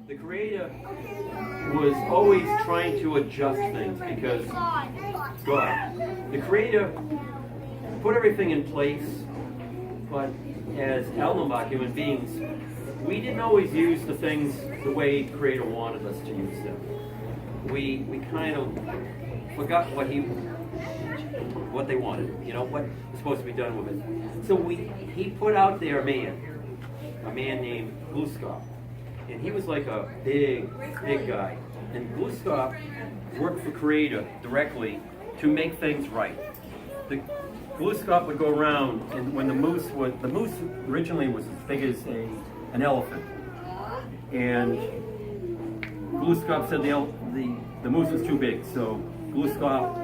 The Creator was always trying to adjust things because God, the Creator, put everything in place, but as Abenaki human beings, we didn't always use the things the way the Creator wanted us to use them. We kind of forgot what they wanted, what was supposed to be done with it. So he put out there a man named Gluskop. And he was like a big guy. And Gluskop worked for Creator directly to make things right. The Gluskop would go around, and when the moose originally was as big as an elephant. And Gluskop said the moose was too big, so Gluskop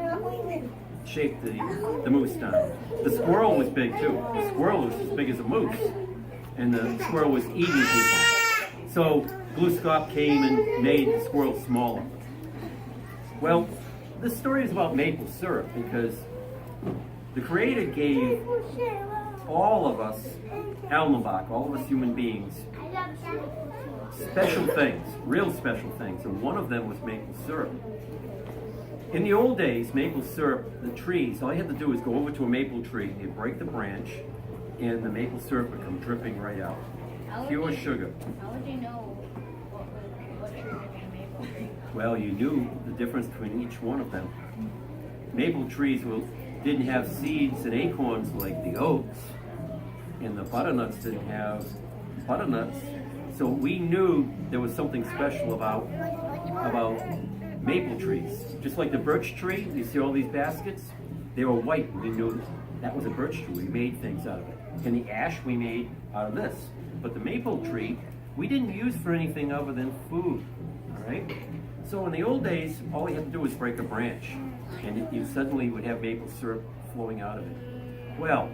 shaped the moose down. The squirrel was big too. The squirrel was as big as a moose, and the squirrel was eating people. So Gluskop came and made the squirrel smaller. Well, this story is about maple syrup because the Creator gave all of us, Abenaki, all of us human beings, special things, real special things, and one of them was maple syrup. In the old days, maple syrup, the trees, all you had to do was go over to a maple tree, you'd break the branch, and the maple syrup would come dripping right out. Pure sugar. How would you know what tree would be a maple tree? Well, you knew the difference between each one of them. Maple trees didn't have seeds and acorns like the oaks, and the butternuts didn't have butternuts. So we knew there was something special about maple trees. Just like the birch tree, you see all these baskets? They were white, and we knew that was a birch tree. We made things out of it. And the ash we made out of this. But the maple tree, we didn't use for anything other than food, all right? So in the old days, all you had to do was break a branch, and you suddenly would have maple syrup flowing out of it. Well,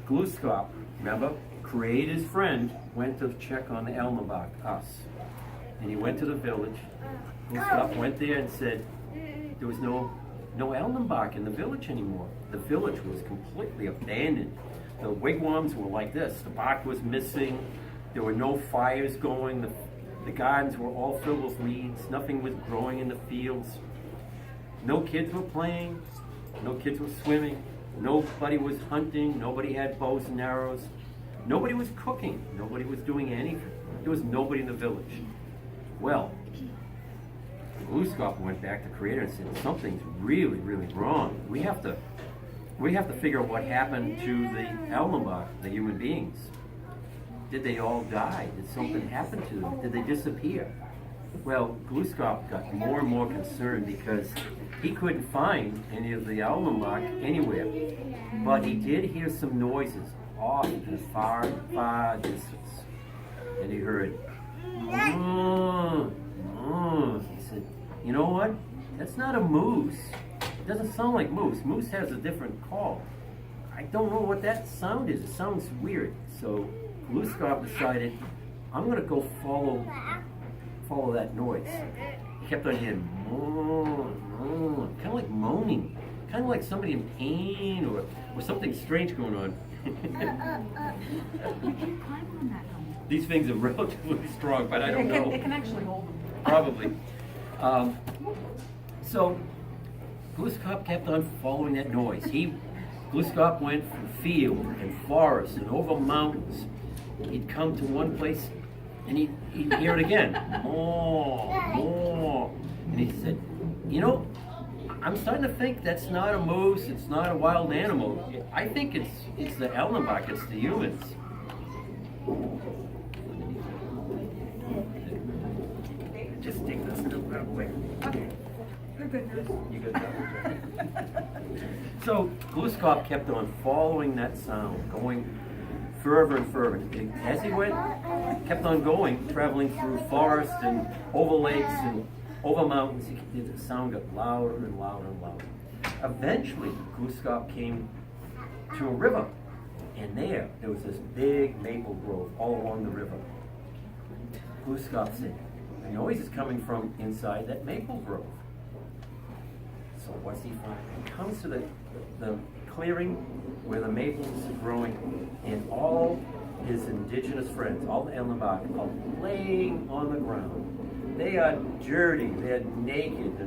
Gluskop, remember, Creator's friend, went to check on the Abenaki, us. And he went to the village. Gluskop went there and said there was no Abenaki in the village anymore. The village was completely abandoned. The wigwams were like this. The bark was missing. There were no fires going. The gardens were all filled with weeds. Nothing was growing in the fields. No kids were playing. No kids were swimming. Nobody was hunting. Nobody had bows and arrows. Nobody was cooking. Nobody was doing anything. There was nobody in the village. Well, Gluskop went back to Creator and said, something's really, really wrong. We have to figure out what happened to the Abenaki, the human beings. Did they all die? Did something happen to them? Did they disappear? Well, Gluskop got more and more concerned because he couldn't find any of the Abenaki anywhere. But he did hear some noises off in the far, far distance. And he heard, he said, you know what? That's not a moose. It doesn't sound like moose. Moose has a different call. I don't know what that sound is. It sounds weird. So Gluskop decided, I'm going to go follow that noise. He kept on hearing, kind of like moaning, kind of like somebody in pain or something strange going on. You can climb on that one. These things are relatively strong, but I don't know. It can actually hold them. Probably. So Gluskop kept on following that noise. Gluskop went through field and forest and over mountains. He'd come to one place and he'd hear it again. More. And he said, I'm starting to think that's not a moose, it's not a wild animal. I think it's the Abenaki, it's the humans. Just take this real quick. Okay. You're good, nurse. You good now? So Gluskop kept on following that sound, going further and further. As he went, kept on going, traveling through forest and over lakes and over mountains. The sound got louder and louder and louder. Eventually, Gluskop came to a river, and there was this big maple grove all along the river. Gluskop said, the noise is coming from inside that maple grove. So what's he find? He comes to the clearing where the maples are growing, and all his indigenous friends, all the Abenaki, are laying on the ground. They are dirty, they're naked,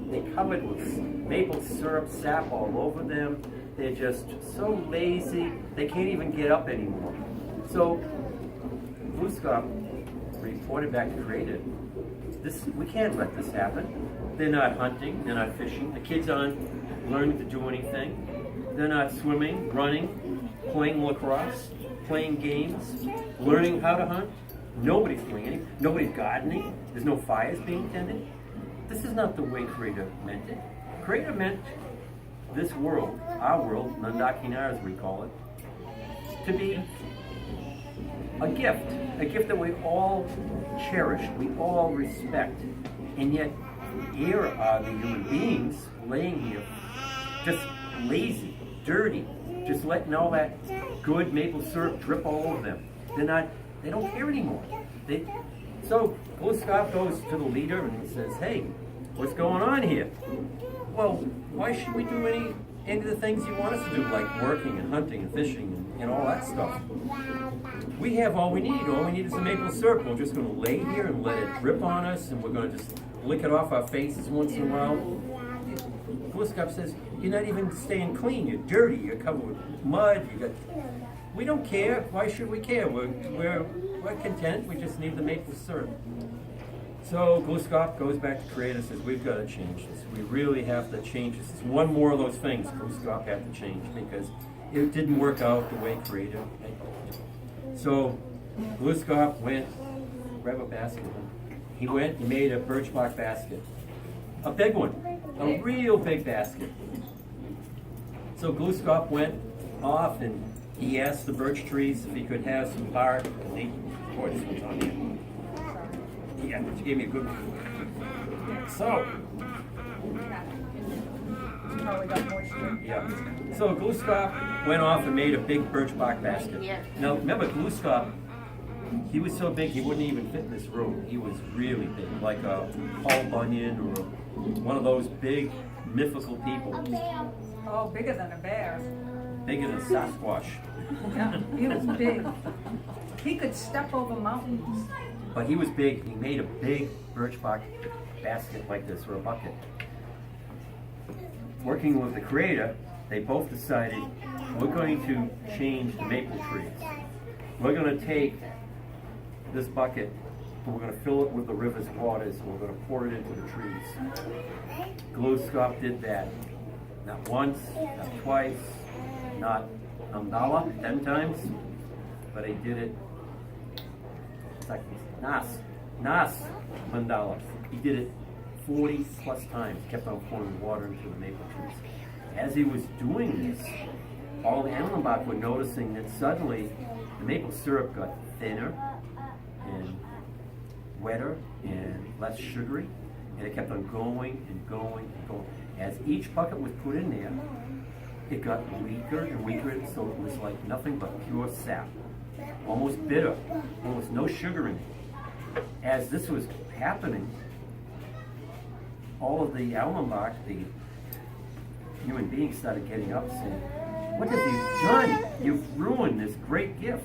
they're covered with maple syrup sap all over them. They're just so lazy, they can't even get up anymore. So Glooskap reported back to Creator, we can't let this happen. They're not hunting, they're not fishing, the kids aren't learning to do anything. They're not swimming, running, playing lacrosse, playing games, learning how to hunt. Nobody's doing anything. Nobody's gardening. There's no fires being tended. This is not the way Creator meant it. Creator meant this world, our world, Nandakinar as we call it, to be a gift that we all cherish, we all respect. And yet, here are the human beings laying here, just lazy, dirty, just letting all that good maple syrup drip all over them. They don't care anymore. So Glooskap goes to the leader and he says, hey, what's going on here? Well, why should we do any of the things you want us to do, like working and hunting and fishing and all that stuff? We have all we need. All we need is the maple syrup. We're just going to lay here and let it drip on us, and we're going to just lick it off our faces once in a while. Glooskap says, you're not even staying clean. You're dirty. You're covered with mud. We don't care. Why should we care? We're content. We just need the maple syrup. So Glooskap goes back to Creator and says, we've got to change this. We really have to change this. It's one more of those things Glooskap had to change because it didn't work out the way Creator made it. So Glooskap went, grab a basket. He went and made a birch bark basket. A big one. A real big basket. So Glooskap went off and he asked the birch trees if he could have some bark. And boy, this one's on here. Yeah, but you gave me a good one. So, Probably got moisture. yeah. So Glooskap went off and made a big birch bark basket. Yeah. Now, remember Glooskap, he was so big he wouldn't even fit in this room. He was really big, like a Paul Bunyan or one of those big mythical people. Oh, bigger than a bear. Bigger than Sasquatch. Yeah, he was big. He could step over mountains. But he was big. He made a big birch bark basket like this, or a bucket. Working with the Creator, they both decided, we're going to change the maple trees. We're going to take this bucket and we're going to fill it with the river's waters and we're going to pour it into the trees. Glooskap did that. Not once, not twice, not Amdala 10 times, but he did it. It's like Nas Mandala. He did it 40 plus times. Kept on pouring water into the maple trees. As he was doing this, all the Abenaki were noticing that suddenly the maple syrup got thinner and wetter and less sugary, and it kept on going and going and going. As each bucket was put in there, it got weaker and weaker, so it was like nothing but pure sap. Almost bitter, almost no sugar in it. As this was happening, all of the Abenaki, the human beings, started getting up saying, what have you done? You've ruined this great gift.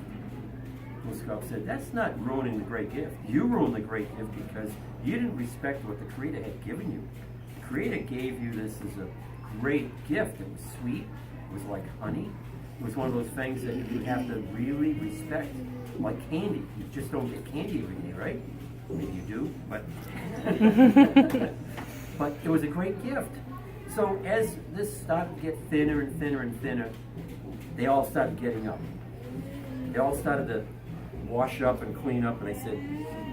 Glooskap said, that's not ruining the great gift. You ruined the great gift because you didn't respect what the Creator had given you. The Creator gave you this as a great gift. It was sweet. It was like honey. It was one of those things that you have to really respect. Like candy. You just don't get candy every day, right? Maybe you do, but but it was a great gift. So as this started to get thinner and thinner and thinner, they all started getting up. They all started to wash up and clean up, and I said,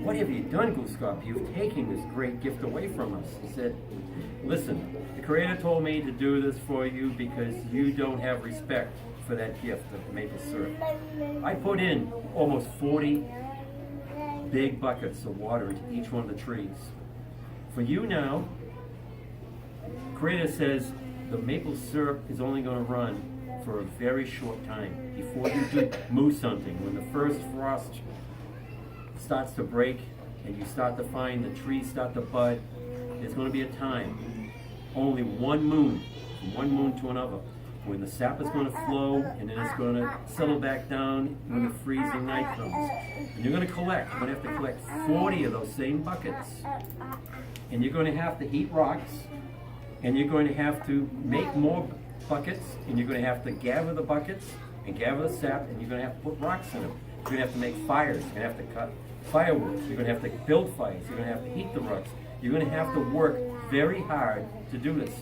what have you done, Glooskap? You've taken this great gift away from us. He said, listen, the Creator told me to do this for you because you don't have respect for that gift of the maple syrup. I put in almost 40 big buckets of water into each one of the trees. For you now, Creator says the maple syrup is only going to run for a very short time before you do moose hunting. When the first frost starts to break and you start to find the trees start to bud, there's going to be a time, only one moon, from one moon to another, when the sap is going to flow, and then it's going to settle back down when the freezing night comes. And you're going to collect. You're going to have to collect 40 of those same buckets. And you're going to have to heat rocks, and you're going to have to make more buckets, and you're going to have to gather the buckets and gather the sap, and you're going to have to put rocks in them. You're going to have to make fires. You're going to have to cut firewood. You're going to have to build fires. You're going to have to heat the rocks. You're going to have to work very hard to do this.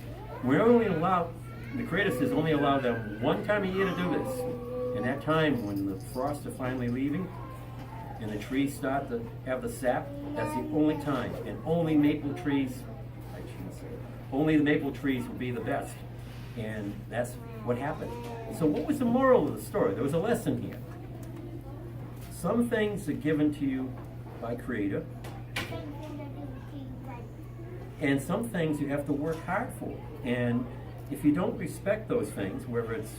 We're only allowed, the Creator says, only allow them one time a year to do this. And that time, when the frosts are finally leaving and the trees start to have the sap, that's the only time. And only maple trees, I shouldn't say, only the maple trees will be the best. And that's what happened. So what was the moral of the story? There was a lesson here. Some things are given to you by Creator, and some things you have to work hard for. And if you don't respect those things, whether it's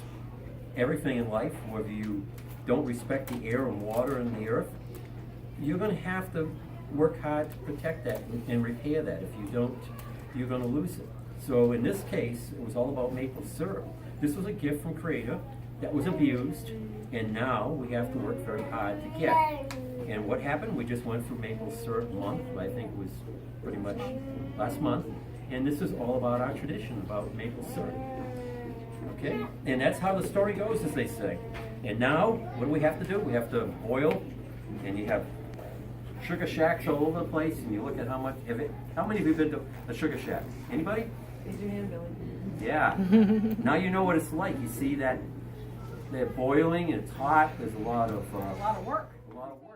everything in life, whether you don't respect the air and water and the earth, you're going to have to work hard to protect that and repair that. If you don't, you're going to lose it. So in this case, it was all about maple syrup. This was a gift from Creator that was abused, and now we have to work very hard to get. And what happened? We just went through maple syrup month, I think it was pretty much last month, and this is all about our tradition, about maple syrup. Okay? And that's how the story goes, as they say. And now, what do we have to do? We have to boil, and you have sugar shacks all over the place, and you look at how much, how many of you have been to a sugar shack? Anybody? Raise your hand, Billy. Yeah. Now you know what it's like. You see that they're boiling, and it's hot. There's a lot of A lot of work. a lot of work.